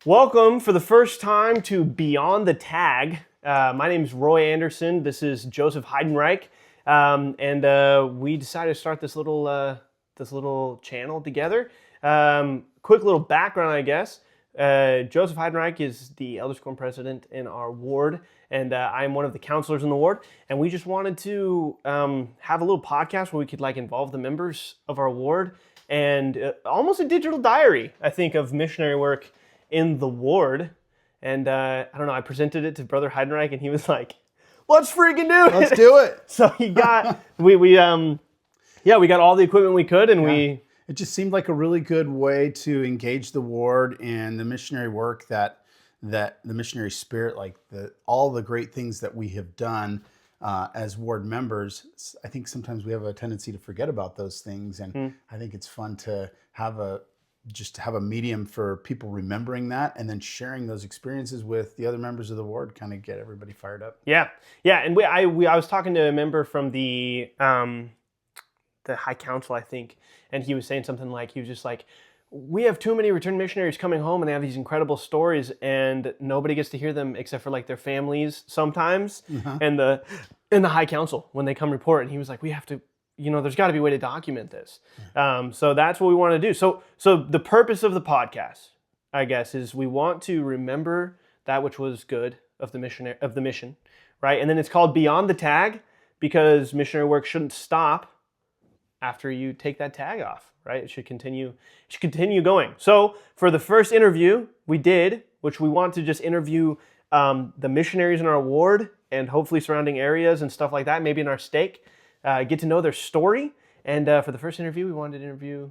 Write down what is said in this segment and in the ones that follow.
Welcome for the first time to Beyond the Tag. My name is Roy Anderson. This is Joseph Heidenreich, and we decided to start this little channel together. Quick little background, I guess. Joseph Heidenreich is the Elders Quorum president in our ward, and I'm one of the counselors in the ward. And we just wanted to have a little podcast where we could involve the members of our ward and almost a digital diary, I think, of missionary work in the ward. And I don't know, I presented it to Brother Heidenreich and he was like, let's freaking do it. Let's do it. So he got, we got all the equipment we could and It just seemed like a really good way to engage the ward and the missionary work that the missionary spirit, all the great things that we have done as ward members. I think sometimes we have a tendency to forget about those things. And I think it's fun to have a medium for people remembering that and then sharing those experiences with the other members of the ward, kind of get everybody fired up. Yeah. And I was talking to a member from the High Council, I think, and he was saying something he was just like, we have too many returned missionaries coming home and they have these incredible stories and nobody gets to hear them except for their families sometimes and the High Council when they come report. And he was like, we have to, there's got to be a way to document this. So that's what we want to do. So the purpose of the podcast, I guess, is we want to remember that which was good of the mission, right? And then it's called Beyond the Tag because missionary work shouldn't stop after you take that tag off, right? It should continue going. So for the first interview we did, which we want to just interview the missionaries in our ward and hopefully surrounding areas and stuff like that, maybe in our stake, get to know their story. And for the first interview, we wanted to interview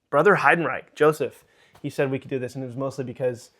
Brother Heidenreich, Joseph. He said we could do this, and it was mostly because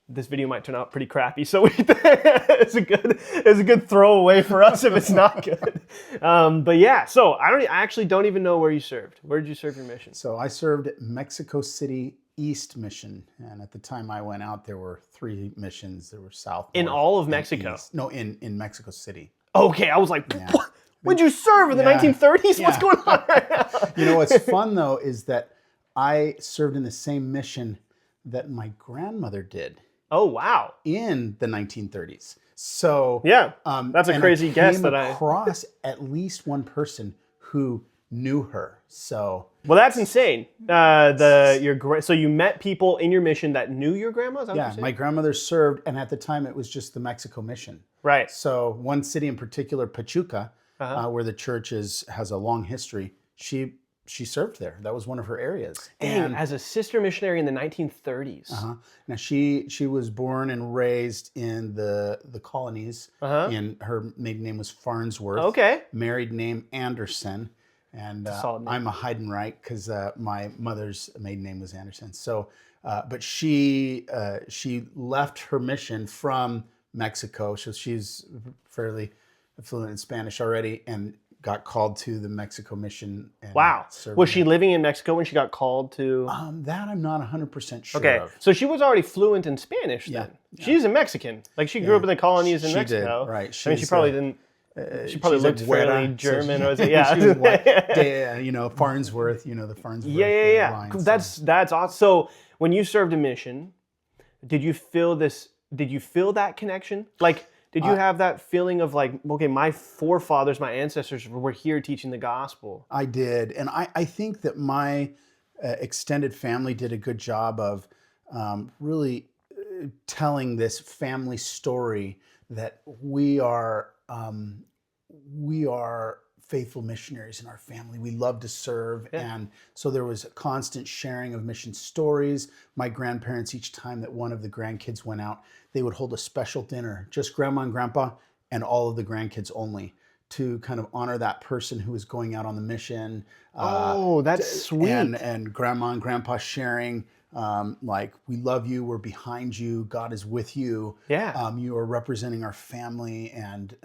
this video might turn out pretty crappy. So it's a good throwaway for us if it's not good. But yeah, so I actually don't even know where you served. Where did you serve your mission? So I served at Mexico City East Mission, and at the time I went out, there were 3 missions. There were south, in north, all of Mexico. East. No, in Mexico City. Okay, I was like, what? Would you serve in the 1930s? Yeah. What's going on right now? What's fun though is that I served in the same mission that my grandmother did. Oh wow! In the 1930s. So yeah, that's a crazy guess that I came across at least one person who knew her. So well, that's insane. So you met people in your mission that knew your grandma? Is that yeah, my grandmother served, and at the time it was just the Mexico mission. Right. So one city in particular, Pachuca, where the church has a long history, she served there. That was one of her areas. And as a sister missionary in the 1930s. Now she was born and raised in the colonies. And her maiden name was Farnsworth. Okay. Married name Anderson. And I'm a Heidenreich because my mother's maiden name was Anderson. So, but she left her mission from Mexico. So she's fairly fluent in Spanish already, and got called to the Mexico mission. And wow. Was she living in Mexico when she got called to? That I'm not 100% sure okay. of. So she was already fluent in Spanish then. Yeah. She's a Mexican. She grew up in the colonies in Mexico. Did, right. I mean, she probably didn't. She probably looked fairly German. Or was it? Yeah. She was white. Farnsworth, the Farnsworth. Yeah. Line, that's awesome. So when you served a mission, did you feel that connection? Did you have that feeling of okay, my forefathers, my ancestors were here teaching the gospel? I did. And I think that my extended family did a good job of really telling this family story that we are faithful missionaries in our family. We love to serve. Yeah. And so there was a constant sharing of mission stories. My grandparents, each time that one of the grandkids went out, they would hold a special dinner, just grandma and grandpa and all of the grandkids only, to kind of honor that person who was going out on the mission. Oh, that's sweet. And grandma and grandpa sharing, we love you, we're behind you, God is with you. Yeah. You are representing our family, and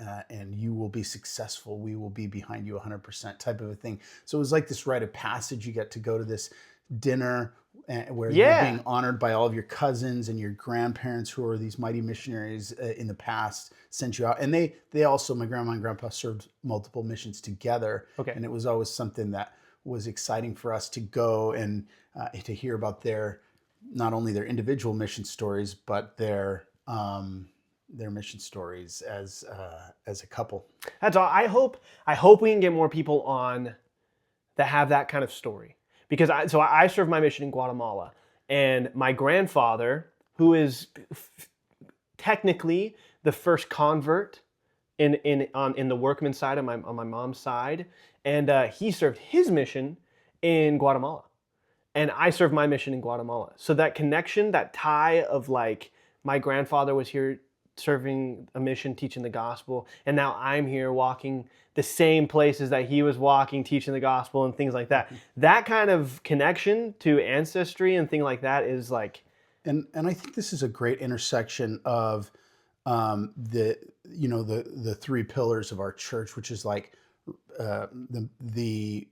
you will be successful. We will be behind you 100% type of a thing. So it was like this rite of passage. You get to go to this dinner where you're being honored by all of your cousins and your grandparents who are these mighty missionaries in the past, sent you out. And they also, my grandma and grandpa, served multiple missions together. Okay. And it was always something that was exciting for us to go and to hear about their not only their individual mission stories, but their mission stories as a couple. That's all. I hope we can get more people on that have that kind of story. Because I served my mission in Guatemala, and my grandfather, who is technically the first convert in the workman side on my mom's side, and he served his mission in Guatemala, and I served my mission in Guatemala. So that connection, that tie of like my grandfather was here serving a mission, teaching the gospel, and now I'm here walking the same places that he was walking, teaching the gospel and things like that. That kind of connection to ancestry and thing like that is like, and I think this is a great intersection of the three pillars of our church, which is like the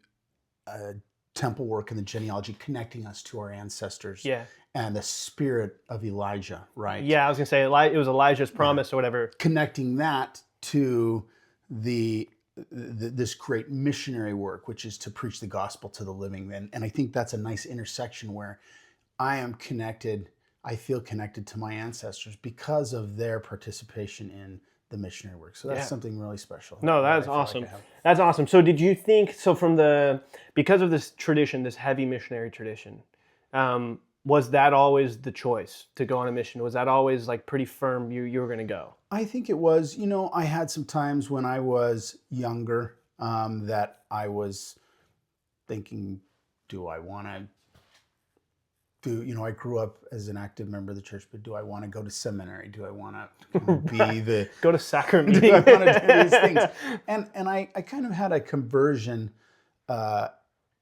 temple work and the genealogy, connecting us to our ancestors. Yeah. And the spirit of Elijah, right? Yeah, I was gonna say it was Elijah's promise or whatever. Connecting that to this great missionary work, which is to preach the gospel to the living. And I think that's a nice intersection where I feel connected to my ancestors because of their participation in the missionary work. So that's something really special. No, that's awesome. That's awesome. So did you think, because of this tradition, this heavy missionary tradition, was that always the choice to go on a mission? Was that always like pretty firm you were going to go? I think it was. I had some times when I was younger that I was thinking, do I want to I grew up as an active member of the church, but do I want to go to seminary? Do I want to be the... Go to sacrament? Do I want to do these things? And I kind of had a conversion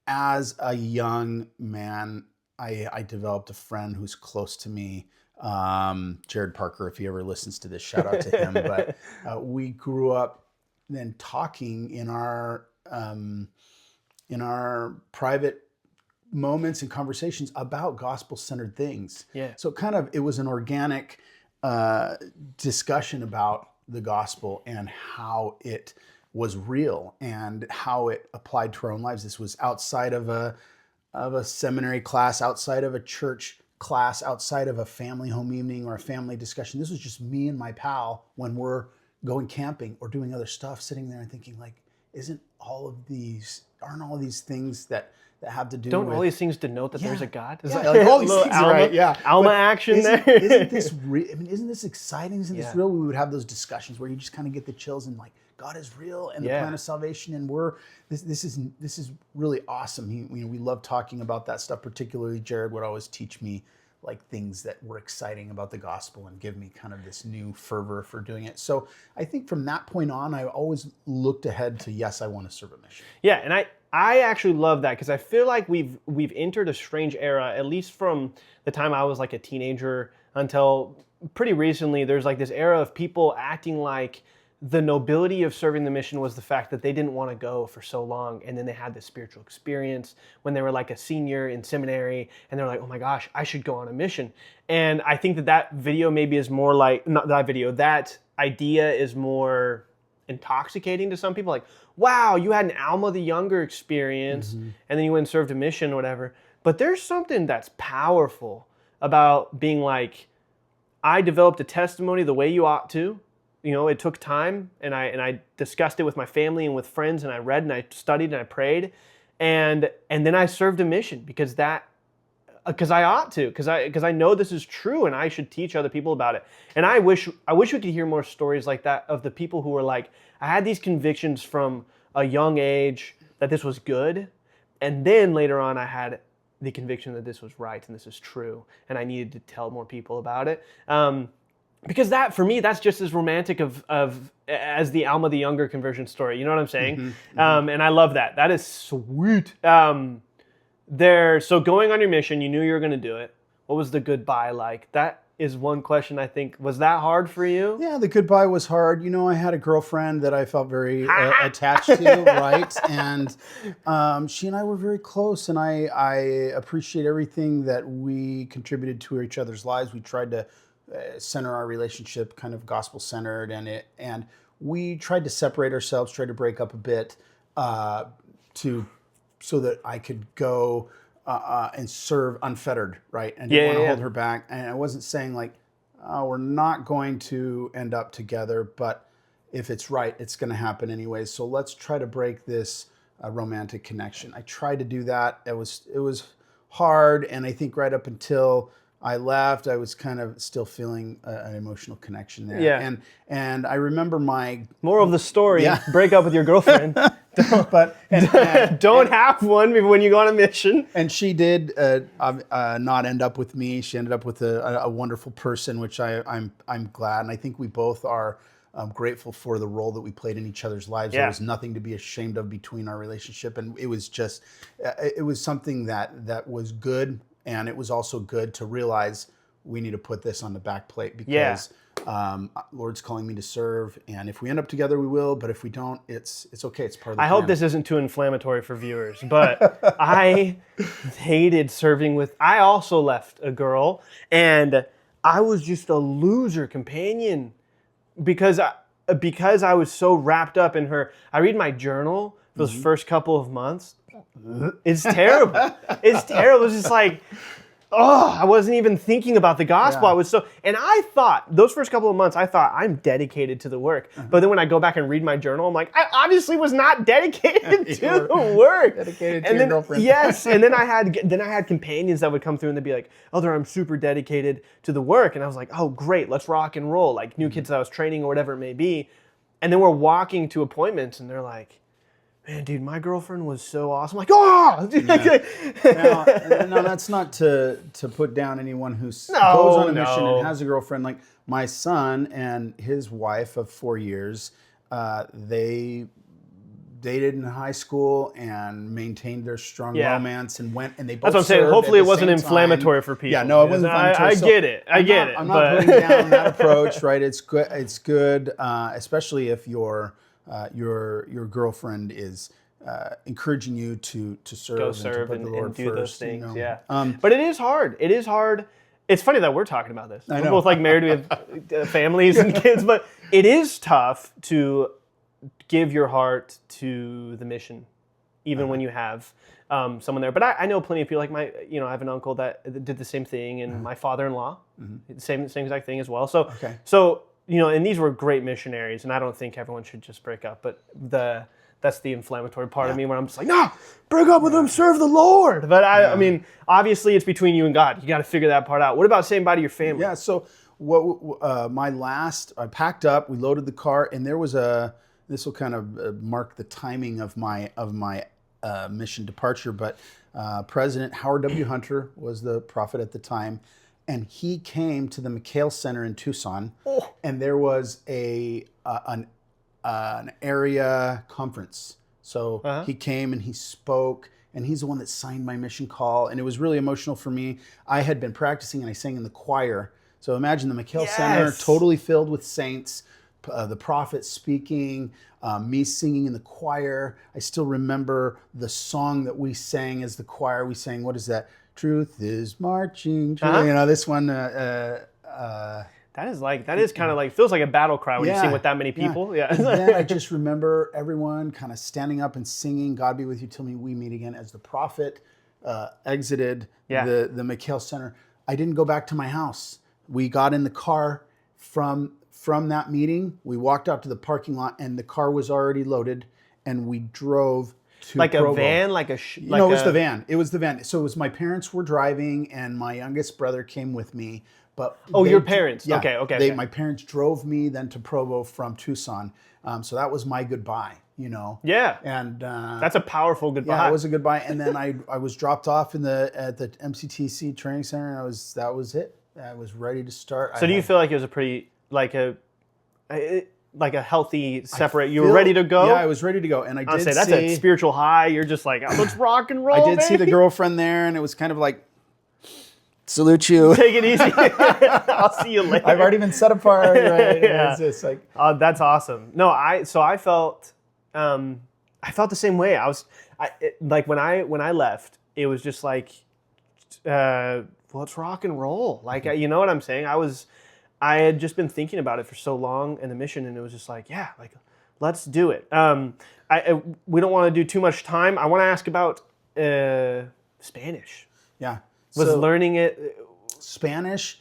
as a young man. I developed a friend who's close to me, Jared Parker, if he ever listens to this, shout out to him. But we grew up then talking in our private moments and conversations about gospel-centered things. Yeah. So it was an organic discussion about the gospel and how it was real and how it applied to our own lives. This was outside of a seminary class, outside of a church class, outside of a family home evening or a family discussion. This was just me and my pal when we're going camping or doing other stuff, sitting there and thinking like, aren't all of these things that have to do Don't with... all these things denote that there's a God? Yeah, like all these things, right? Yeah. Alma action there. Isn't this exciting? Isn't this real? We would have those discussions where you just kind of get the chills and like, God is real and the plan of salvation, and this is really awesome. We love talking about that stuff. Particularly Jared would always teach me like things that were exciting about the gospel and give me kind of this new fervor for doing it. So I think from that point on, I always looked ahead to, yes, I want to serve a mission. Yeah, and I actually love that because I feel like we've entered a strange era, at least from the time I was like a teenager until pretty recently. There's like this era of people acting like the nobility of serving the mission was the fact that they didn't want to go for so long, and then they had this spiritual experience when they were like a senior in seminary, and they're like, oh my gosh, I should go on a mission. And I think that video maybe is more like, not that video, that idea is more intoxicating to some people. Like, wow, you had an Alma the Younger experience, and then you went and served a mission or whatever. But there's something that's powerful about being like, I developed a testimony the way you ought to. It took time, and I discussed it with my family and with friends, and I read and I studied and I prayed, and then I served a mission because I ought to, because I know this is true, and I should teach other people about it. And I wish we could hear more stories like that of the people who were like, I had these convictions from a young age that this was good, and then later on I had the conviction that this was right and this is true, and I needed to tell more people about it. Because that, for me, that's just as romantic as the Alma the Younger conversion story. You know what I'm saying? And I love that. That is sweet. So going on your mission, you knew you were going to do it. What was the goodbye like? That is one question I think. Was that hard for you? Yeah, the goodbye was hard. I had a girlfriend that I felt very attached to, right? And she and I were very close, and I appreciate everything that we contributed to each other's lives. We tried to center our relationship kind of gospel-centered, and we tried to separate ourselves, tried to break up a bit so that I could go and serve unfettered, right? And Yeah, didn't want to yeah, hold yeah. her back. And I wasn't saying like, oh, we're not going to end up together, but if it's right, it's going to happen anyway. So let's try to break this romantic connection. I tried to do that. It was hard, and I think right up until I left, I was kind of still feeling an emotional connection there. Yeah. And I remember my Moral of the story: Yeah. break up with your girlfriend. but Don't have one when you go on a mission. and she did not end up with me. She ended up with a wonderful person, which I'm glad, and I think we both are grateful for the role that we played in each other's lives. Yeah. There was nothing to be ashamed of between our relationship, and it was just it was something that was good, and it was also good to realize we need to put this on the back plate because. Lord's calling me to serve, and if we end up together, we will. But if we don't, it's okay. It's part of the I plan. hope this isn't too inflammatory for viewers, but I hated serving with. I also left a girl, and I was just a loser companion because I was so wrapped up in her. I read my journal for those first couple of months. It's terrible. It's terrible. It's just like. Oh, I wasn't even thinking about the gospel. Yeah. I was and I thought, those first couple of months, I thought, I'm dedicated to the work. But then when I go back and read my journal, I'm like, I obviously was not dedicated to the work. Dedicated to and your then, girlfriend. Yes, and then I had companions that would come through and they'd be like, Elder, I'm super dedicated to the work. And I was like, oh, great, let's rock and roll. Like new kids that I was training or whatever it may be. And then we're walking to appointments and they're like, man, dude, my girlfriend was so awesome. I'm like, oh! Now, that's not to put down anyone who goes on a mission and has a girlfriend. Like my son and his wife of 4 years, they dated in high school and maintained their strong romance and went and they both. That's what I'm saying. served Hopefully, at it the wasn't same inflammatory time. for people. Yeah, no, it wasn't inflammatory. I So get it. I get it. I'm but not putting down that approach, right? It's good. It's good, especially if your girlfriend is. Encouraging you to serve, go serve and to put the Lord and do first, those things. you know. Yeah, but it is hard. It is hard. It's funny that we're talking about this. We're know. both like married, we have families and kids, but it is tough to give your heart to the mission, even when you have someone there. But I know plenty of people like I have an uncle that did the same thing, and my father-in-law, same exact thing as well. So, and these were great missionaries, and I don't think everyone should just break up, but that's the inflammatory part of me where I'm just like, no, break up with them, serve the Lord. But I mean, obviously it's between you and God. You got to figure that part out. What about saying bye to your family? Yeah. So I packed up, we loaded the car, and there was this will kind of mark the timing of my mission departure. But President Howard W. Hunter was the prophet at the time, and he came to the McHale Center in Tucson, and there was an area conference. So he came and he spoke, and he's the one that signed my mission call, and it was really emotional for me. I had been practicing and I sang in the choir. So imagine the McHale Center totally filled with saints, the prophet speaking, me singing in the choir. I still remember the song that we sang as the choir. We sang, what is that? Truth is marching. This one. That is kind of like, feels like a battle cry when you sing with that many people. Yeah. And then I just remember everyone kind of standing up and singing, God be with you till we meet again, as the prophet exited the McHale Center. I didn't go back to my house. We got in the car from that meeting. We walked out to the parking lot and the car was already loaded, and we drove to like Provo. A van, like a... it was the van. It was the van. So it was my parents were driving and my youngest brother came with me. But your parents. Yeah, Okay. My parents drove me then to Provo from Tucson. So that was my goodbye, Yeah. And that's a powerful goodbye. Yeah, it was a goodbye. And then I was dropped off at the MCTC training center, and that was it. I was ready to start. So do you feel like it was a pretty like a healthy separate? You were ready to go. Yeah, I was ready to go, and I'd say that's a spiritual high. You're just like, let's rock and roll. I did see the girlfriend there, and it was kind of like, salute you. Take it easy. I'll see you later. I've already been set apart. Right? Yeah. It's just like, that's awesome. No, I felt the same way. Like when I left, it was just like, let's rock and roll. Like, you know what I'm saying? I had just been thinking about it for so long and the mission, and it was just like, yeah, like let's do it. We don't want to do too much time. I want to ask about Spanish. Yeah. Was So learning it. Spanish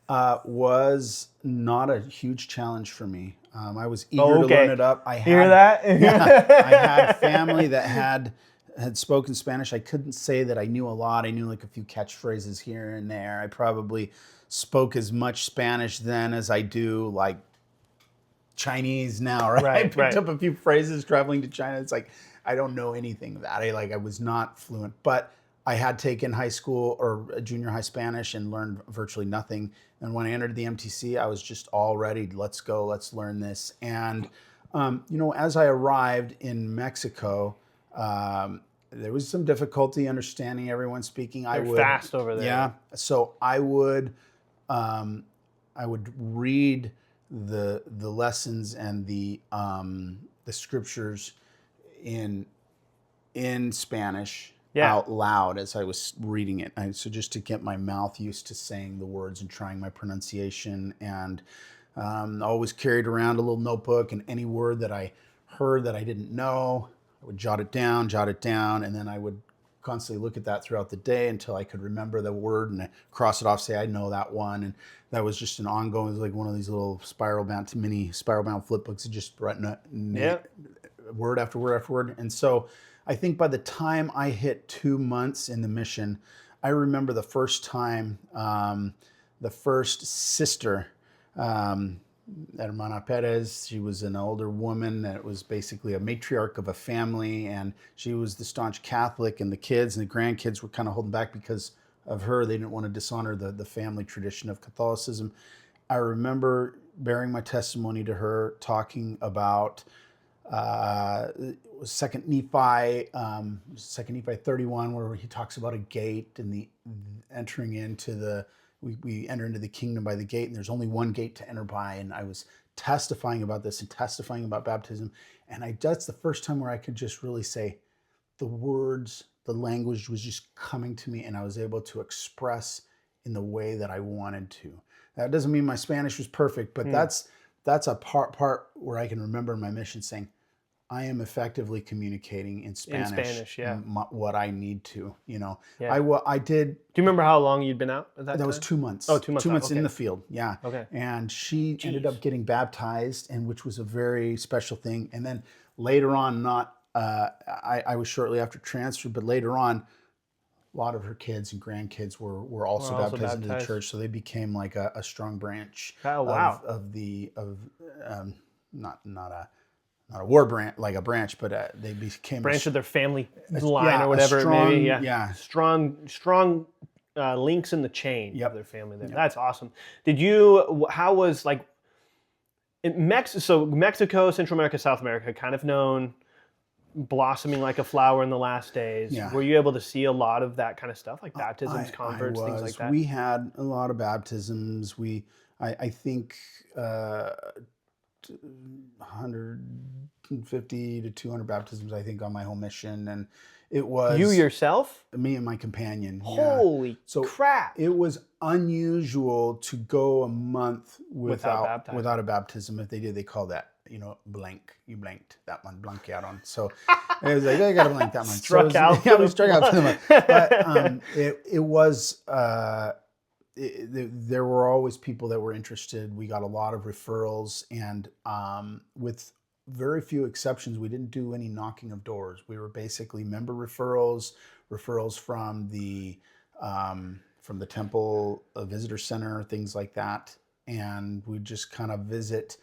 was not a huge challenge for me. I was eager Oh, to learn okay. it up. You hear that? Yeah, I had family that had spoken Spanish. I couldn't say that I knew a lot. I knew like a few catchphrases here and there. I probably spoke as much Spanish then as I do like Chinese now, right? I picked Right. up a few phrases traveling to China. It's like I don't know anything of that. I was not fluent, but I had taken high school or junior high Spanish and learned virtually nothing. And when I entered the MTC, I was just all ready. Let's go. Let's learn this. And as I arrived in Mexico, there was some difficulty understanding everyone speaking. They're fast over there. Yeah. So I would read the lessons and the scriptures in Spanish out loud as I was reading it. So just to get my mouth used to saying the words and trying my pronunciation, and always carried around a little notebook, and any word that I heard that I didn't know, I would jot it down, and then I would constantly look at that throughout the day until I could remember the word and cross it off, say I know that one. And that was just an ongoing, it was like one of these little mini spiral bound flip books that just written word after word after word. And so I think by the time I hit 2 months in the mission, I remember the first time, the first sister, Hermana Perez, she was an older woman that was basically a matriarch of a family, and she was the staunch Catholic, and the kids and the grandkids were kind of holding back because of her. They didn't want to dishonor the family tradition of Catholicism. I remember bearing my testimony to her, talking about Second Nephi 31, where he talks about a gate and the entering into we enter into the kingdom by the gate, and there's only one gate to enter by. And I was testifying about this and testifying about baptism, and that's the first time where I could just really say the words, the language was just coming to me, and I was able to express in the way that I wanted to. That doesn't mean my Spanish was perfect, but that's a part where I can remember my mission saying, I am effectively communicating in Spanish, what I need to, Yeah. I did. Do you remember how long you'd been out at that time? That was 2 months. Oh, 2 months. 2 months okay. in the field. Yeah. Okay. And she ended up getting baptized, and which was a very special thing. And then later on, I was shortly after transfer, but later on, a lot of her kids and grandkids were also baptized into the church, so they became like a strong branch. Oh, wow. Not a war branch, like a branch, but they became branch of their family line or whatever it may be. Yeah. Strong links in the chain of their family there. Yep. That's awesome. How was like Mexico, Central America, South America, kind of known, blossoming like a flower in the last days. Yeah. Were you able to see a lot of that kind of stuff, like baptisms, converts, things like that? We had a lot of baptisms. I think 150 to 200 baptisms, I think, on my whole mission. And it was... You yourself? Me and my companion. Holy crap. It was unusual to go a month without a baptism. If they did, they call that, blank. You blanked that one, blanquearon. So it was like, I got to blank that one. Struck out. Yeah, we struck out for the month. But it was... there were always people that were interested. We got a lot of referrals, and with very few exceptions, we didn't do any knocking of doors. We were basically member referrals from the temple visitor center, things like that, and we just kind of visit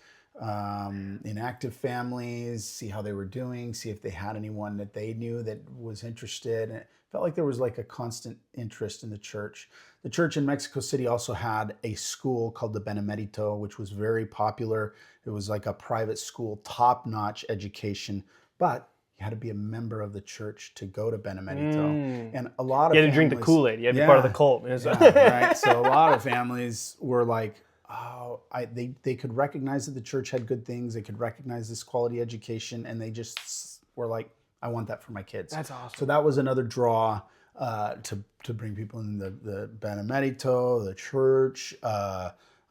inactive families, see how they were doing, see if they had anyone that they knew that was interested. And it felt like there was like a constant interest in the church. The church in Mexico City also had a school called the Benemérito, which was very popular. It was like a private school, top-notch education, but you had to be a member of the church to go to Benemérito. And a lot of you had to drink the Kool-Aid. You had to be part of the cult. Right. So a lot of families were like, they could recognize that the church had good things. They could recognize this quality education, and they just were like, I want that for my kids. That's awesome. So that was another draw to bring people in the Benemérito, the church.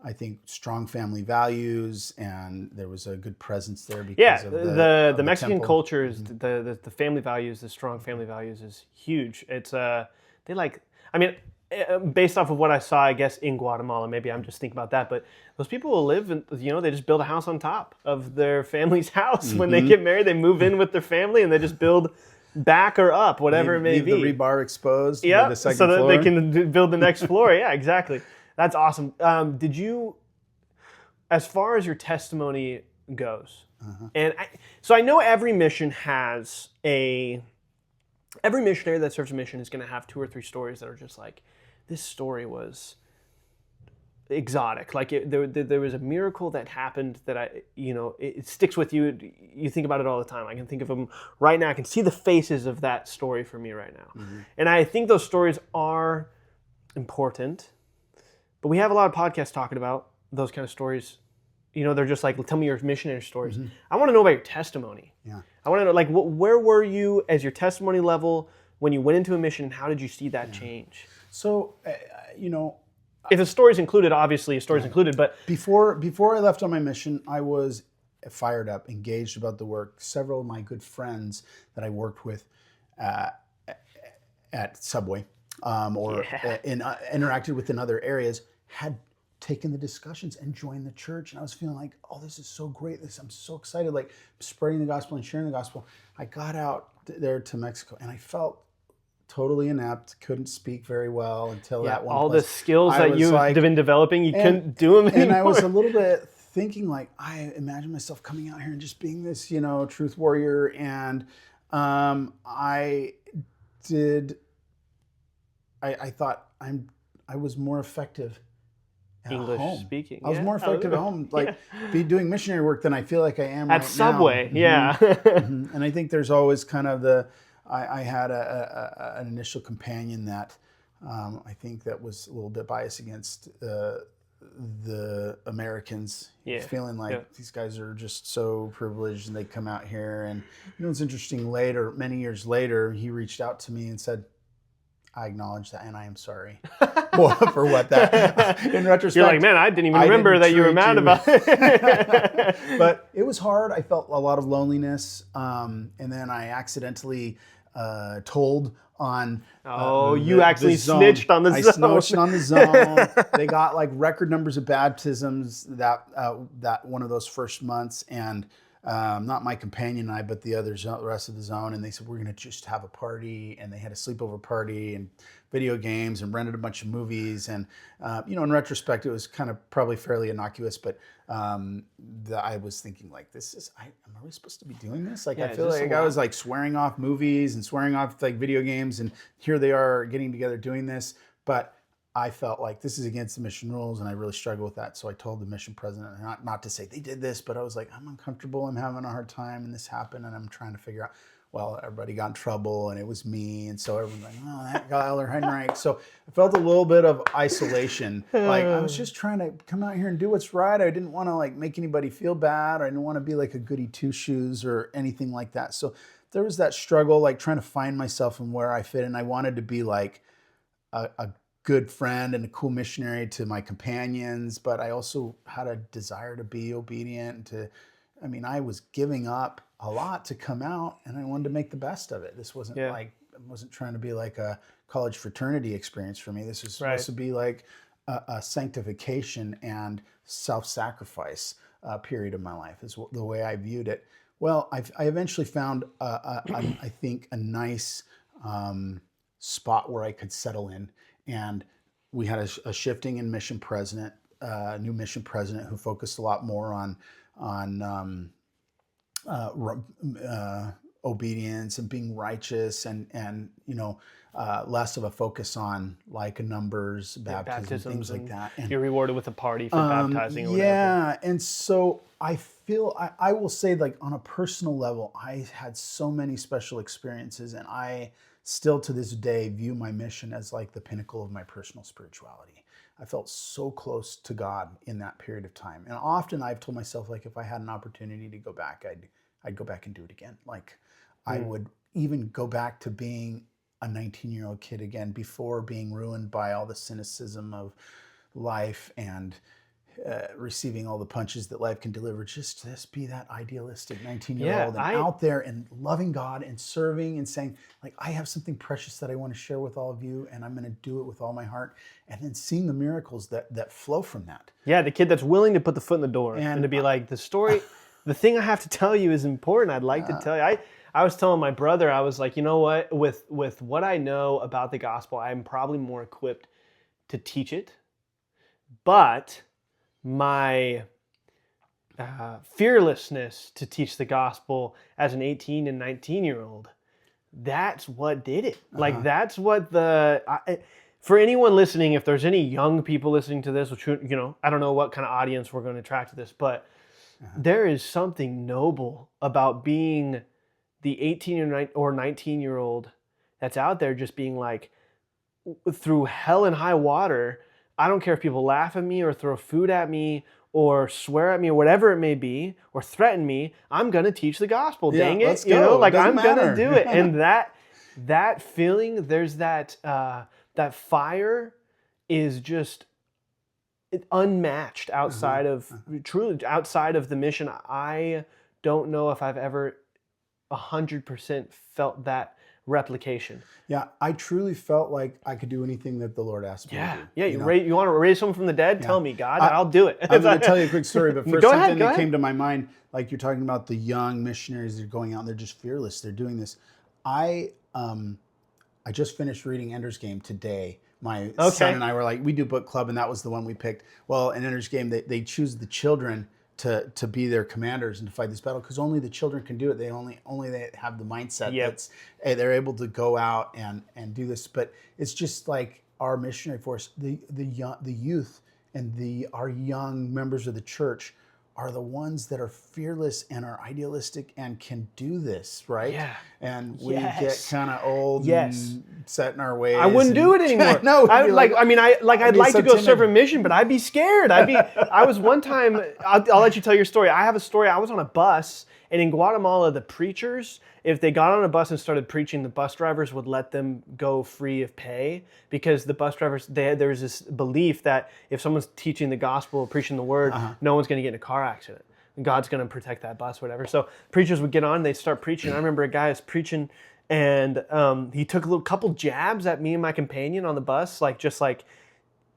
I think strong family values, and there was a good presence there because of the Mexican temple. culture is the family values, the strong family values is huge. It's they like, I mean, based off of what I saw, I guess in Guatemala, maybe I'm just thinking about that, but those people will live and, they just build a house on top of their family's house. When they get married, they move in with their family and they just build back or up, whatever it may Leave be. the rebar exposed. Yeah, The second so that floor. they can build the next floor. Yeah, exactly. That's awesome. Did you, as far as your testimony goes, and so I know every mission has every missionary that serves a mission is going to have 2 or 3 stories that are just like, this story was exotic. Like there was a miracle that happened that it sticks with you. You think about it all the time. I can think of them right now. I can see the faces of that story for me right now. And I think those stories are important, but we have a lot of podcasts talking about those kind of stories. They're just like, tell me your missionary stories. I want to know about your testimony. Yeah. I want to know, like, where were you as your testimony level when you went into a mission, and how did you see that change? So, If a story's included, obviously a story's included, but before I left on my mission, I was fired up, engaged about the work. Several of my good friends that I worked with at Subway interacted with in other areas had taken the discussions and joined the church. And I was feeling like, oh, this is so great. I'm so excited, like spreading the gospel and sharing the gospel. I got out there to Mexico and I felt totally inept, couldn't speak very well until that one all place. the skills I that was you've like- been developing, you couldn't do them anymore. And I was a little bit thinking like, I imagine myself coming out here and just being this, truth warrior. And I thought I was more effective at English home. speaking. I was more effective at home, be doing missionary work than I feel like I am At right Subway, now. yeah. And I think there's always kind of I had an initial companion that I think that was a little bit biased against the Americans. Yeah. Feeling like Yeah. these guys are just so privileged and they come out here. And it's interesting, many years later, he reached out to me and said, I acknowledge that, and I am sorry for what that. In retrospect, You're like, man, I didn't even remember that you were mad about it. But it was hard. I felt a lot of loneliness, and then I accidentally told on. You actually snitched on the zone. I snitched on the zone. They got like record numbers of baptisms that one of those first months, and. Not my companion and I, but the rest of the zone. And they said, we're going to just have a party. And they had a sleepover party and video games and rented a bunch of movies. And, in retrospect, it was kind of probably fairly innocuous. But I was thinking like, am I really supposed to be doing this? Like, Yeah, I feel is this like a I lot? was like swearing off movies and swearing off like video games. And here they are getting together doing this. But I felt like this is against the mission rules, and I really struggle with that. So I told the mission president, not to say they did this, but I was like, I'm uncomfortable, I'm having a hard time, and this happened, and I'm trying to figure out. Well, everybody got in trouble, and it was me, and so everyone's like, oh, that guy, Eller Heinrich. So I felt a little bit of isolation. Like I was just trying to come out here and do what's right. I didn't want to like make anybody feel bad, or I didn't want to be like a goody two shoes or anything like that. So there was that struggle, like trying to find myself and where I fit, and I wanted to be like a good friend and a cool missionary to my companions, but I also had a desire to be obedient. I was giving up a lot to come out, and I wanted to make the best of it. This wasn't I wasn't trying to be like a college fraternity experience for me. This was supposed to be like a sanctification and self-sacrifice period of my life is the way I viewed it. Well, I eventually found, I think, a nice spot where I could settle in. And we had a shifting in mission president, new mission president who focused a lot more on obedience and being righteous, and less of a focus on like numbers, baptisms, things like that. And you're rewarded with a party for baptizing or whatever. yeah, and so I feel I will say, like on a personal level, I had so many special experiences, and I still to this day view my mission as like the pinnacle of my personal spirituality. I felt so close to God in that period of time. And often I've told myself, like, if I had an opportunity to go back, I'd go back and do it again. Like I would even go back to being a 19-year-old kid again before being ruined by all the cynicism of life and receiving all the punches that life can deliver. Just be that idealistic 19-year-old Yeah, and out there and loving God and serving and saying, like, I have something precious that I want to share with all of you, and I'm going to do it with all my heart. And then seeing the miracles that flow from that. Yeah, the kid that's willing to put the foot in the door and to be like, the story, the thing I have to tell you is important. I'd like to tell you. I was telling my brother, I was like, you know what? With what I know about the gospel, I'm probably more equipped to teach it. But my fearlessness to teach the gospel as an 18 and 19-year-old, that's what did it. Like, that's what for anyone listening, if there's any young people listening to this, which, you know, I don't know what kind of audience we're going to attract to this, but there is something noble about being the 18 or 19-year-old that's out there just being like, through hell and high water, I don't care if people laugh at me or throw food at me or swear at me or whatever it may be or threaten me, I'm going to teach the gospel. Dang it. Let's You go. know, like, Doesn't I'm going to matter. do it. And that feeling, there's that fire is just unmatched outside of truly outside of the mission. I don't know if I've ever 100% felt that replication. Yeah, I truly felt like I could do anything that the Lord asked me to do. Yeah. you know? You want to raise someone from the dead? Tell me, God, I'll do it. I'm going to tell you a quick story, but first Go something ahead. that came to my mind, like you're talking about the young missionaries that are going out and they're just fearless. They're doing this. I just finished reading Ender's Game today. My son and I were like, we do book club, and that was the one we picked. Well, in Ender's Game, they choose the children to be their commanders and to fight this battle, because only the children can do it. They they have the mindset that's they're able to go out and do this. But it's just like our missionary force, the youth and our young members of the church are the ones that are fearless and are idealistic and can do this, right? Yeah. And we get kind of old and set in our ways. I wouldn't do it anymore. No, I'd like to go serve a mission, but I'd be scared. I was one time, I'll let you tell your story. I have a story. I was on a bus, and in Guatemala, the preachers, if they got on a bus and started preaching, the bus drivers would let them go free of pay, because the bus drivers, there's this belief that if someone's teaching the gospel, preaching the word, no one's going to get in a car accident. God's going to protect that bus, whatever. So preachers would get on, they'd start preaching. I remember a guy was preaching, and he took a couple jabs at me and my companion on the bus,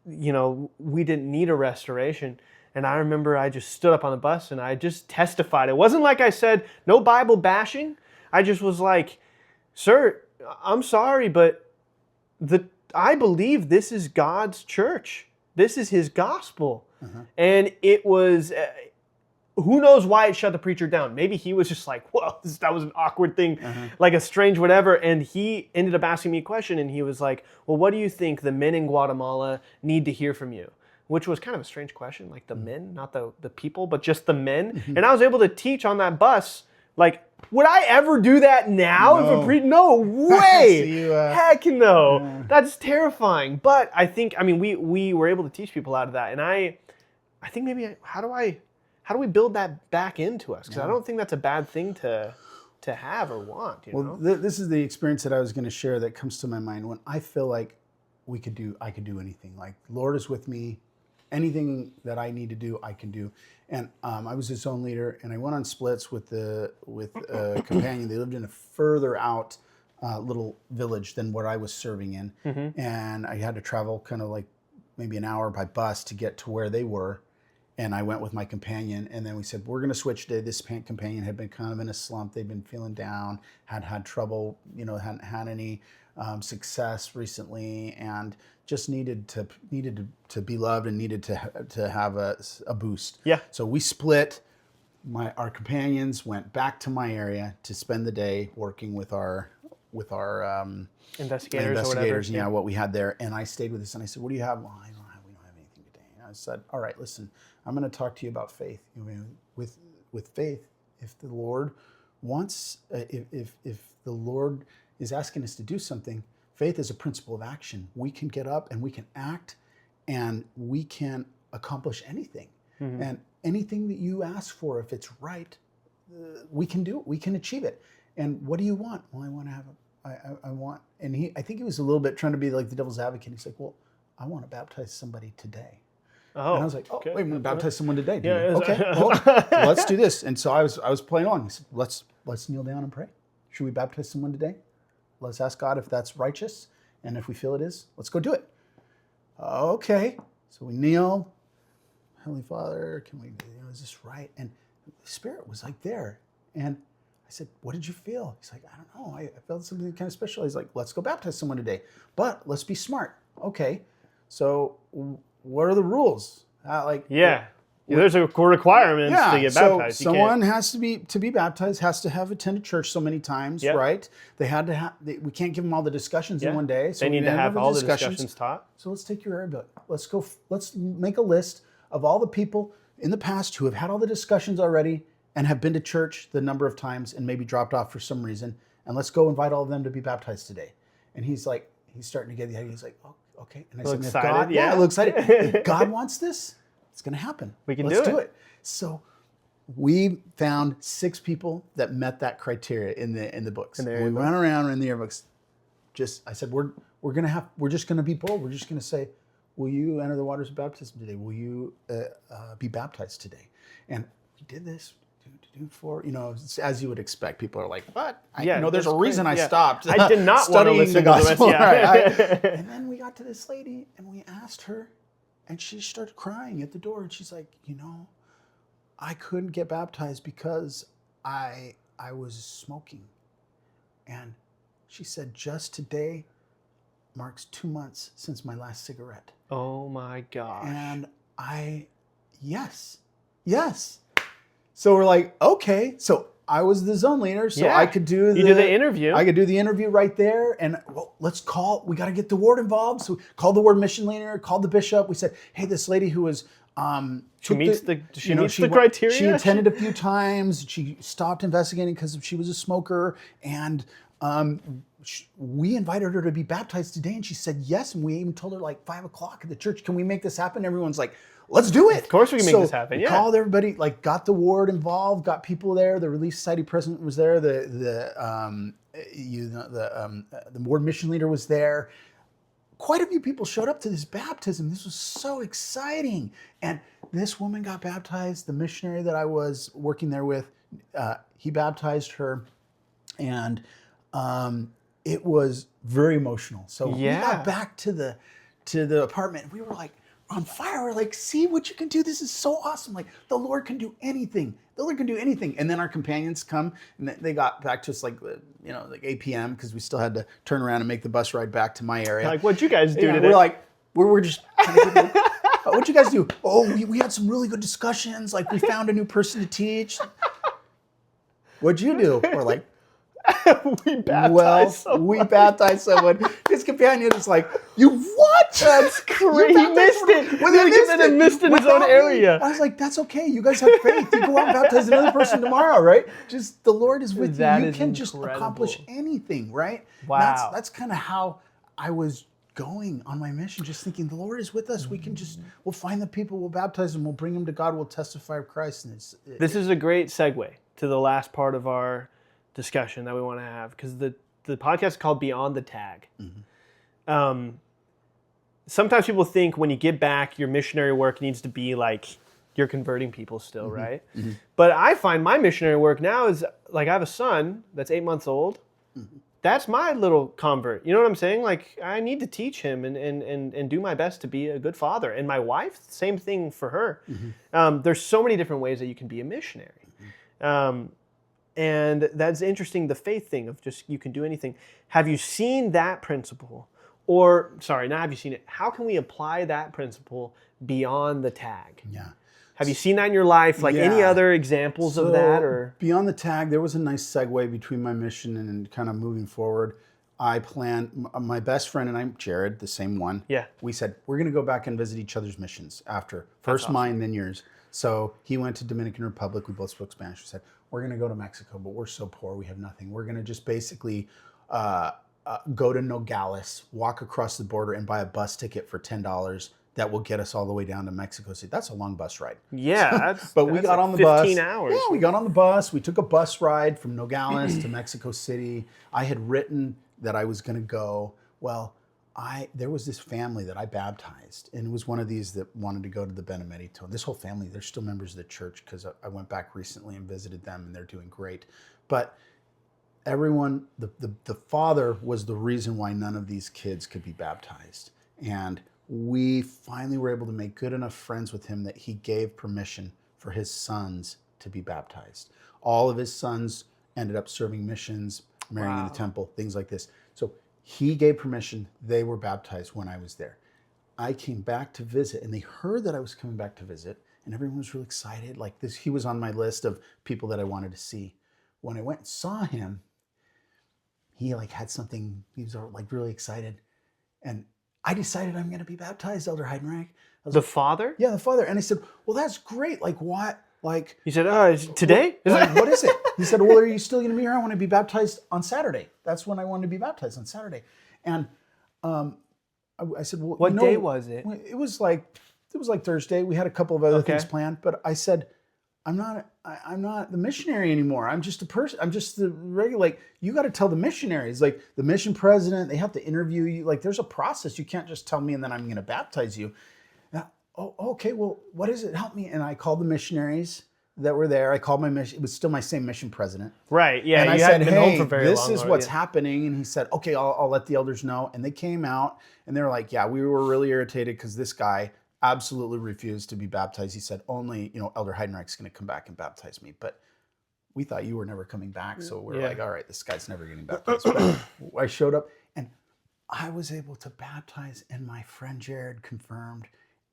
you know, we didn't need a restoration. And I remember I just stood up on the bus and I just testified. It wasn't like I said, no Bible bashing. I just was like, sir, I'm sorry, but I believe this is God's church. This is his gospel. And it was, who knows why it shut the preacher down. Maybe he was just like, whoa, that was an awkward thing, like a strange whatever. And he ended up asking me a question, and he was like, well, what do you think the men in Guatemala need to hear from you? Which was kind of a strange question, like the men, not the people, but just the men. And I was able to teach on that bus. Like, would I ever do that now? No. No way. So Heck no. That's terrifying. But I think, we were able to teach people out of that. And I think maybe, how do we build that back into us? Because I don't think that's a bad thing to have or want. You know? This is the experience that I was going to share that comes to my mind when I feel like I could do anything. Like, Lord is with me. Anything that I need to do, I can do. And I was his own leader, and I went on splits with a companion. They lived in a further out little village than what I was serving in. And I had to travel kind of like maybe an hour by bus to get to where they were. And I went with my companion, and then we said, we're going to switch today. This companion had been kind of in a slump. They'd been feeling down, had trouble, hadn't had any success recently, and just needed to be loved and needed to have a boost. Yeah. So we split. Our companions went back to my area to spend the day working with our investigators or whatever. Yeah, what we had there. And I stayed with this, and I said, what do you have? Well, we don't have anything today. And I said, all right, listen, I'm going to talk to you about faith. With faith, if the Lord wants, if the Lord is asking us to do something, faith is a principle of action. We can get up and we can act, and we can accomplish anything. And anything that you ask for, if it's right, we can do it. We can achieve it. And what do you want? Well, I want to have I want, and I think he was a little bit trying to be like the devil's advocate. He's like, well, I want to baptize somebody today. Oh, And I was like, oh, okay. wait, we're going to baptize someone today. Yeah, Yeah, it's- okay, well, let's do this. And so I was playing along. He said, let's kneel down and pray. Should we baptize someone today? Let's ask God if that's righteous. And if we feel it is, let's go do it. Okay. So we kneel. Heavenly Father, is this right? And the Spirit was like there. And I said, what did you feel? He's like, I don't know. I felt something kind of special. He's like, let's go baptize someone today. But let's be smart. Okay. So what are the rules? Yeah. There's a requirement to get baptized. So someone has to be baptized, has to have attended church so many times, right? They had to have. We can't give them all the discussions in one day. So they need to have all the discussions taught. So let's take your Arabic. Let's go. Let's make a list of all the people in the past who have had all the discussions already and have been to church the number of times and maybe dropped off for some reason, and let's go invite all of them to be baptized today. And he's starting to get the idea. He's like, oh, okay. And I said, excited, God, yeah. I look excited. If God wants this, it's going to happen. Let's do it. So we found 6 people that met that criteria in the books. We went around in the yearbooks. I said, we're just going to be bold. We're just going to say, will you enter the waters of baptism today? Will you be baptized today? And we did this. As you would expect, people are like, what? There's a reason I stopped. I did not want to listen to the gospel. rest. And then we got to this lady and we asked her, and she started crying at the door. And she's like, I couldn't get baptized because I was smoking. And she said, just today marks 2 months since my last cigarette. Oh my gosh. And yes. So we're like, okay. So I was the zone leader, so I could do the interview. I could do the interview right there. And we got to get the ward involved. So we called the ward mission leader, called the bishop. We said, hey, this lady who was she meets the criteria. She attended a few times. She stopped investigating because she was a smoker, and we invited her to be baptized today, and she said yes. And we even told her 5:00 at the church, can we make this happen? Everyone's like, let's do it. Of course we can make this happen. We called everybody, got the ward involved, got people there. The Relief Society president was there. The ward mission leader was there. Quite a few people showed up to this baptism. This was so exciting. And this woman got baptized. The missionary that I was working there with, he baptized her. And it was very emotional. So we got back to the apartment. We were on fire. We're like, see what you can do. This is so awesome. The Lord can do anything. The Lord can do anything. And then our companions come, and they got back to us 8 p.m. because we still had to turn around and make the bus ride back to my area. What'd you guys do today? We're just what'd you guys do? Oh, we had some really good discussions. We found a new person to teach. What'd you do? We're we baptized someone. His companion is like, you what? That's crazy. He missed it. He missed in his own area. I was like, that's okay. You guys have faith. You go out and baptize another person tomorrow, right? Just the Lord is with you. You can just accomplish anything, right? Wow. That's kind of how I was going on my mission, just thinking the Lord is with us. We'll find the people, we'll baptize them, we'll bring them to God, we'll testify of Christ. And this is a great segue to the last part of our discussion that we want to have, because the podcast is called Beyond the Tag. Mm-hmm. Sometimes people think when you get back, your missionary work needs to be you're converting people still, mm-hmm. right? Mm-hmm. But I find my missionary work now is I have a son that's 8 months old. Mm-hmm. That's my little convert. You know what I'm saying? I need to teach him and do my best to be a good father. And my wife, same thing for her. Mm-hmm. There's so many different ways that you can be a missionary. Mm-hmm. And that's interesting, the faith thing of just you can do anything. Have you seen that principle? Or, sorry, not have you seen it. How can we apply that principle beyond the tag? Yeah. Have you seen that in your life? Any other examples of that? Or beyond the tag, there was a nice segue between my mission and kind of moving forward. I planned, my best friend and I, Jared, the same one. Yeah. We said, we're going to go back and visit each other's missions after. First mine, then yours. So he went to Dominican Republic. We both spoke Spanish. We said, we're going to go to Mexico, but we're so poor. We have nothing. We're going to just basically go to Nogales, walk across the border, and buy a bus ticket for $10 that will get us all the way down to Mexico City. That's a long bus ride. Yeah. But we got on the bus. 15 hours. Yeah, we got on the bus. We took a bus ride from Nogales to Mexico City. I had written that I was going to go. Well, there was this family that I baptized, and it was one of these that wanted to go to the Benemerito. This whole family, they're still members of the church because I went back recently and visited them, and they're doing great. But everyone, the father was the reason why none of these kids could be baptized. And we finally were able to make good enough friends with him that he gave permission for his sons to be baptized. All of his sons ended up serving missions, marrying in the temple, things like this. So he gave permission. They were baptized when I was there. I came back to visit, and they heard that I was coming back to visit, and everyone was really excited. Like this, he was on my list of people that I wanted to see. When I went and saw him, he like had something. He was like really excited, and I decided I'm going to be baptized, Elder Heidenreich. The father? Yeah, the father. And I said, well, that's great. Like what? Like He said, is it today? what is it? He said, well, are you still going to be here? I want to be baptized on Saturday. That's when I wanted to be baptized, on Saturday. And I said, well, What day was it? It was like Thursday. We had a couple of other Okay. things planned, but I said, I'm not the missionary anymore. I'm just a person. I'm just the regular, like, you got to tell the missionaries, like the mission president, they have to interview you. Like there's a process. You can't just tell me and then I'm going to baptize you. Oh, okay. Well, what is it? Help me. And I called the missionaries that were there. I called my mission. It was still my same mission president. Right. Yeah. And I you said, hadn't been home hey, for very this long. is what's happening. And he said, okay, I'll let the elders know. And they came out and they were like, yeah, we were really irritated because this guy absolutely refused to be baptized. He said, only, Elder Heidenreich's going to come back and baptize me. But we thought you were never coming back. So we're like, all right, this guy's never getting baptized. But I showed up and I was able to baptize, and my friend Jared confirmed.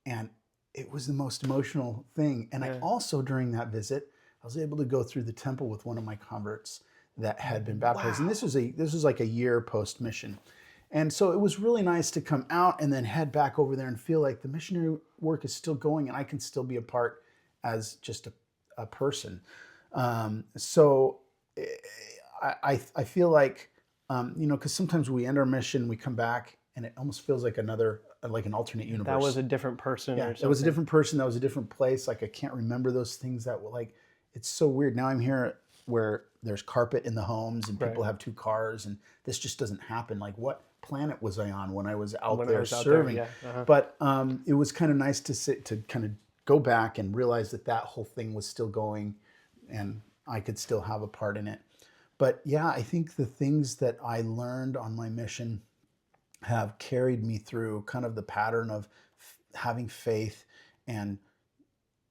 And it was the most emotional thing. And I also, during that visit, I was able to go through the temple with one of my converts that had been baptized. Wow. And this was like a year post mission. And so it was really nice to come out and then head back over there and feel like the missionary work is still going and I can still be a part as just a person. So I feel like, because sometimes we end our mission, we come back and it almost feels like like an alternate universe. That was a different person. Yeah, or it was a something. different person. That was a different place. Like I can't remember those things that were like, it's so weird. Now I'm here where there's carpet in the homes and people have 2 cars and this just doesn't happen. Like what planet was I on when I was out there serving? But it was kind of nice to kind of go back and realize that whole thing was still going and I could still have a part in it. But yeah, I think the things that I learned on my mission have carried me through kind of the pattern of having faith and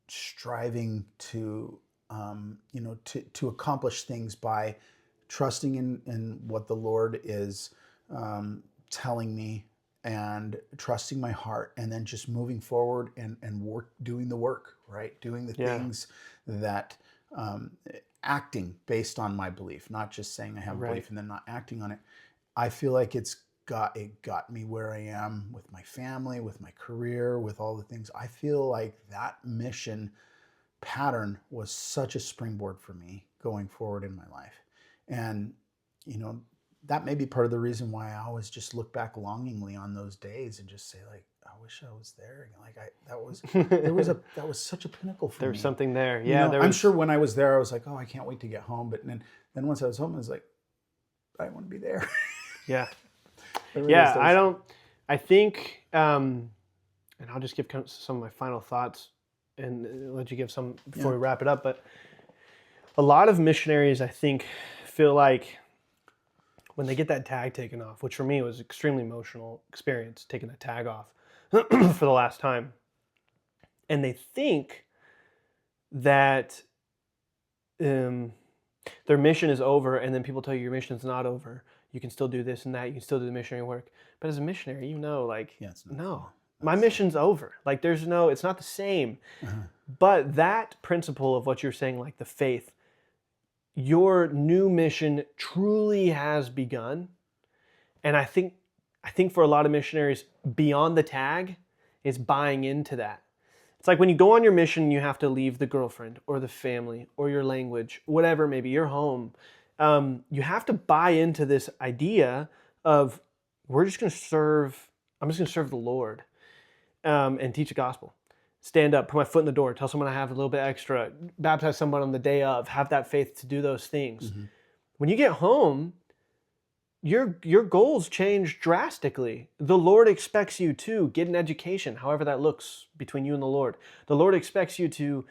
striving to accomplish things by trusting in what the Lord is telling me and trusting my heart, and then just moving forward and doing the work, right? Doing the things that acting based on my belief, not just saying I have a belief and then not acting on it. I feel like it got me where I am with my family, with my career, with all the things. I feel like that mission pattern was such a springboard for me going forward in my life. And, that may be part of the reason why I always just look back longingly on those days and just say like, I wish I was there. Like that was such a pinnacle for me. There was something there. Yeah. I'm sure when I was there, I was like, oh, I can't wait to get home. But then once I was home, I was like, I want to be there. Yeah. Yeah, I think, and I'll just give some of my final thoughts and let you give some before we wrap it up. But a lot of missionaries, I think, feel like when they get that tag taken off, which for me was an extremely emotional experience, taking that tag off for the last time. And they think that their mission is over, and then people tell you your mission is not over. You can still do this and that. You can still do the missionary work. But as a missionary, my mission's over. Like it's not the same. But that principle of what you're saying, like the faith, your new mission truly has begun. And I think for a lot of missionaries, beyond the tag is buying into that. It's like when you go on your mission, you have to leave the girlfriend or the family or your language, whatever, maybe your home. You have to buy into this idea of I'm just going to serve the Lord and teach the gospel. Stand up, put my foot in the door, tell someone I have a little bit extra, baptize someone on the day of, have that faith to do those things. Mm-hmm. When you get home, your goals change drastically. The Lord expects you to get an education, however that looks between you and the Lord. The Lord expects you to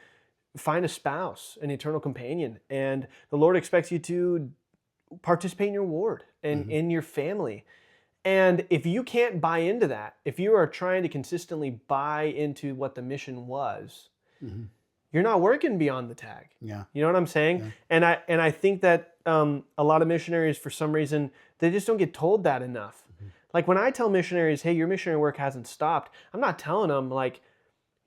find a spouse, an eternal companion, and the Lord expects you to participate in your ward and in your family. And if you can't buy into that, if you are trying to consistently buy into what the mission was, you're not working beyond the tag. Yeah. You know what I'm saying? Yeah. And I think that a lot of missionaries, for some reason, they just don't get told that enough. Like when I tell missionaries, hey, your missionary work hasn't stopped, I'm not telling them like,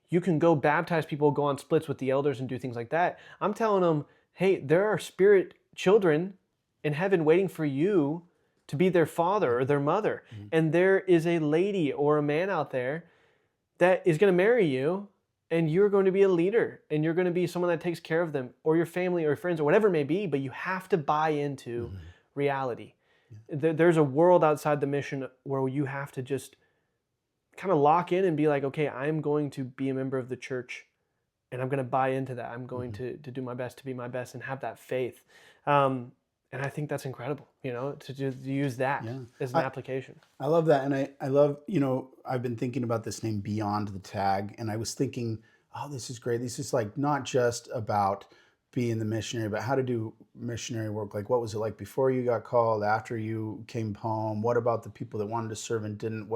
you can go baptize people, go on splits with the elders and do things like that. I'm telling them, hey, there are spirit children in heaven waiting for you to be their father or their mother. And there is a lady or a man out there that is going to marry you, and you're going to be a leader, and you're going to be someone that takes care of them, or your family or your friends or whatever it may be, but you have to buy into reality. There's a world outside the mission where you have to just kind of lock in and be like, okay, I'm going to be a member of the church, and I'm going to buy into that. I'm going to do my best to be my best and have that faith. And I think that's incredible, to use that as an application. I love that. And I love, I've been thinking about this name Beyond the Tag. And I was thinking, oh, this is great. This is like not just about being the missionary, but how to do missionary work. Like, what was it like before you got called, after you came home? What about the people that wanted to serve and didn't?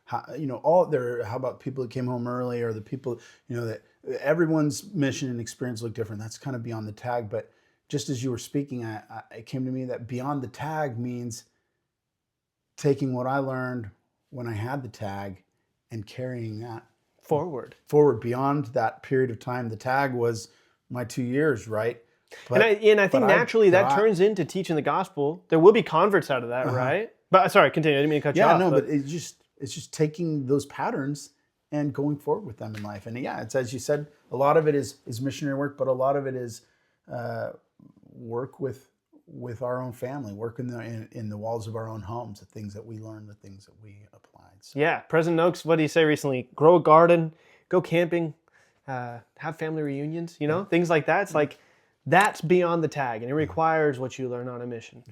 How about people that came home early, or the people, that everyone's mission and experience look different. That's kind of beyond the tag. But just as you were speaking, it came to me that beyond the tag means taking what I learned when I had the tag and carrying that forward beyond that period of time. The tag was my 2 years, right? But, I think naturally that turns into teaching the gospel. There will be converts out of that, right? But sorry, continue. I didn't mean to cut you off. Yeah, no, but it's just taking those patterns and going forward with them in life. And it's as you said, a lot of it is missionary work, but a lot of it is work with our own family, work in the walls of our own homes, the things that we learned, the things that we applied. So. Yeah, President Oaks, what did he say recently? Grow a garden, go camping, have family reunions, things like that. It's like, that's beyond the tag, and it requires what you learn on a mission.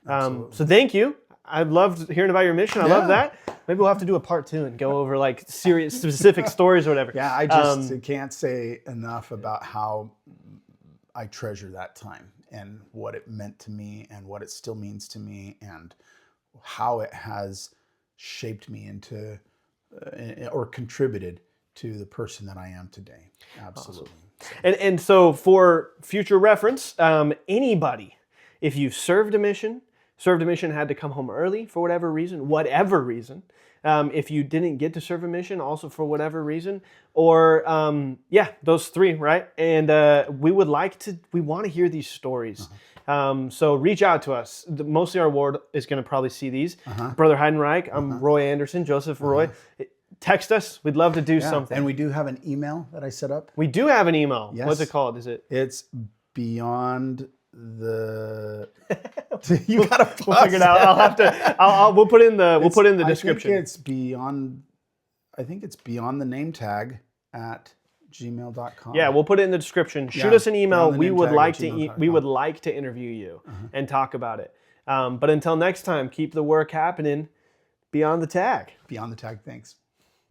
Yeah, so thank you. I loved hearing about your mission. I love that. Maybe we'll have to do a part 2 and go over like serious specific stories or whatever. Yeah, I just can't say enough about how I treasure that time and what it meant to me and what it still means to me and how it has shaped me into or contributed to the person that I am today. Absolutely. Awesome. And so for future reference, anybody, if you've served a mission, had to come home early for whatever reason, if you didn't get to serve a mission, also for whatever reason, or those 3, right? And we want to hear these stories. So reach out to us. Mostly our ward is going to probably see these. Brother Heidenreich, I'm Roy Anderson, Joseph Roy. Text us. We'd love to do something. And we do have an email that I set up. We do have an email. Yes. What's it called? It's Beyond the. You gotta. We'll figure it out. I'll have to. We'll put in the description. I think it's beyond. I think it's beyond the name tag at gmail.com. Yeah, we'll put it in the description. Shoot us an email. We would like to interview you and talk about it. But until next time, keep the work happening beyond the tag. Beyond the tag. Thanks.